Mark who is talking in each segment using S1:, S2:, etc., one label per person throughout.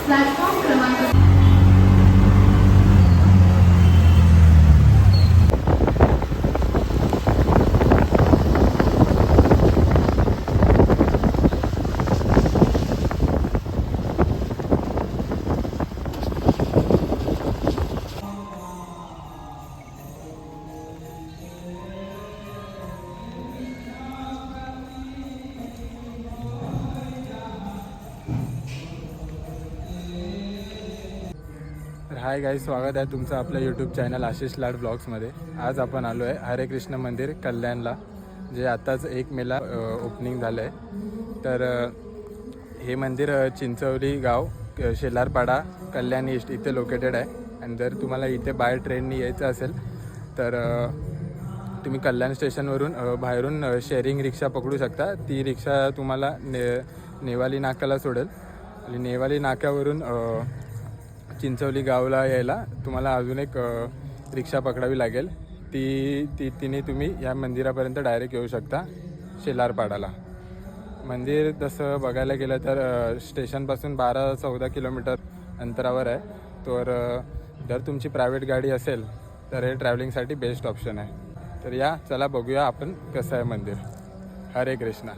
S1: Platform क्रमांक
S2: hi guys, स्वागत आहे तुमचं आपल्या यूट्यूब चॅनल आशिष लाड ब्लॉग्समध्ये. आज आपण आलो आहे हरे कृष्ण मंदिर कल्याणला, जे आताच 1 मेला ओपनिंग झालं आहे. तर हे मंदिर चिंचवली गाव, शेलारपाडा, कल्याण ईस्ट इथे लोकेटेड आहे. आणि जर तुम्हाला इथे बाय ट्रेननी यायचं असेल तर तुम्ही कल्याण स्टेशनवरून बाहेरून शेअरिंग रिक्षा पकडू शकता. ती रिक्षा तुम्हाला नेवाली नाक्याला सोडेल आणि नेवाली नाक्यावरून चिंचवली गावला यायला तुम्हाला अजून एक रिक्षा पकडावी लागेल. तिने तुम्ही या मंदिरापर्यंत डायरेक्ट येऊ शकता शेलारपाडाला. मंदिर तसं बघायला गेलं तर स्टेशनपासून 12-14 किलोमीटर अंतरावर आहे. तर जर तुमची प्रायव्हेट गाडी असेल तर हे ट्रॅव्हलिंगसाठी बेस्ट ऑप्शन आहे. तर या चला बघूया आपण कसं आहे मंदिर. हरे कृष्णा.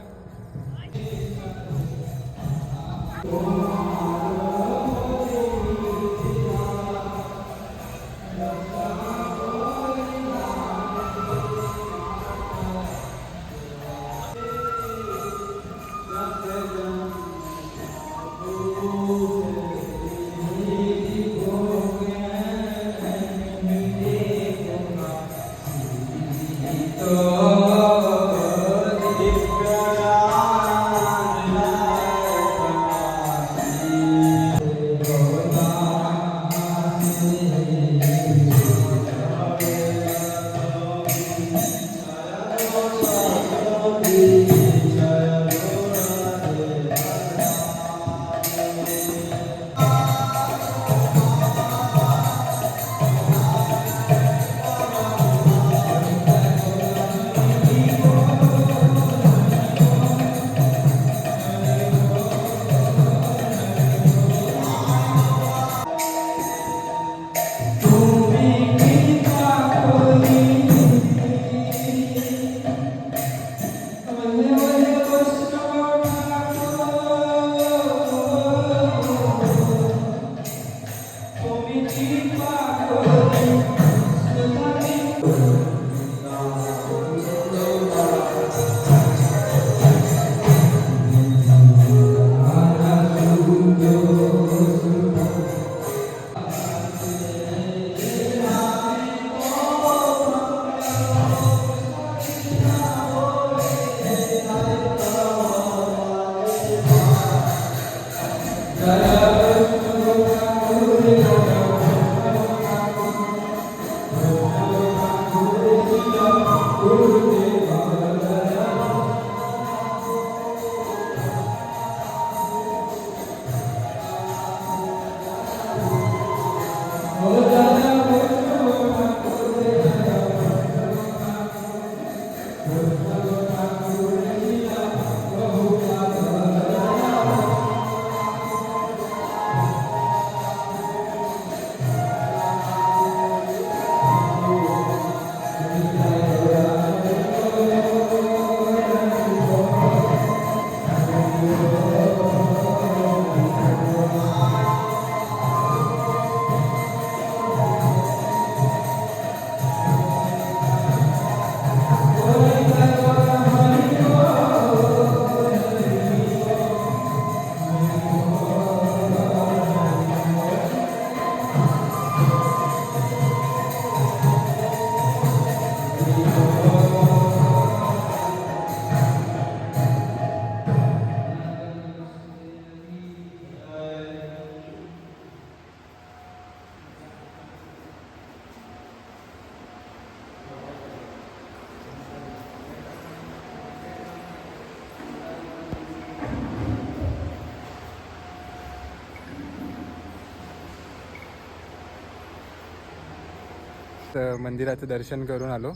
S2: मंदिराचं दर्शन करून आलो.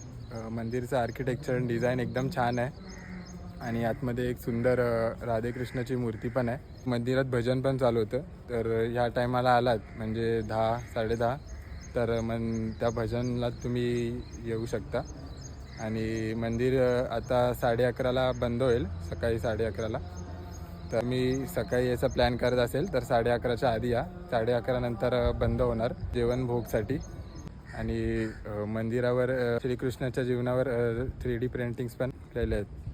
S2: मंदिरचं आर्किटेक्चर डिझाईन एकदम छान आहे आणि आतमध्ये एक सुंदर राधेकृष्णाची मूर्ती पण आहे. मंदिरात भजन पण चालू होतं. तर ह्या टायमाला आलात म्हणजे 10 10:30 तर त्या भजनला तुम्ही येऊ शकता. आणि मंदिर आता 11:30ला बंद होईल, सकाळी 11:30ला. तर मी सकाळी याचा प्लॅन करत असेल तर 11:30च्या आधी या. 11:30 नंतर बंद होणार जेवण भोगसाठी. आणि मंदिरावर श्रीकृष्णाच्या जीवनावर 3D प्रिंटिंग्स पण केलेले आहेत.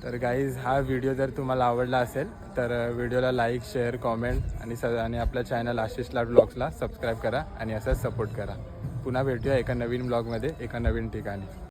S2: तर गाईज, हा व्हिडिओ जर तुम्हाला आवडला असेल तर व्हिडिओला लाईक, शेअर, कॉमेंट आणि आपल्या चॅनल आशिष लाड ब्लॉग्सला सबस्क्राईब करा आणि असंच सपोर्ट करा. पुन्हा भेटूया एका नवीन ब्लॉगमध्ये एका नवीन ठिकाणी.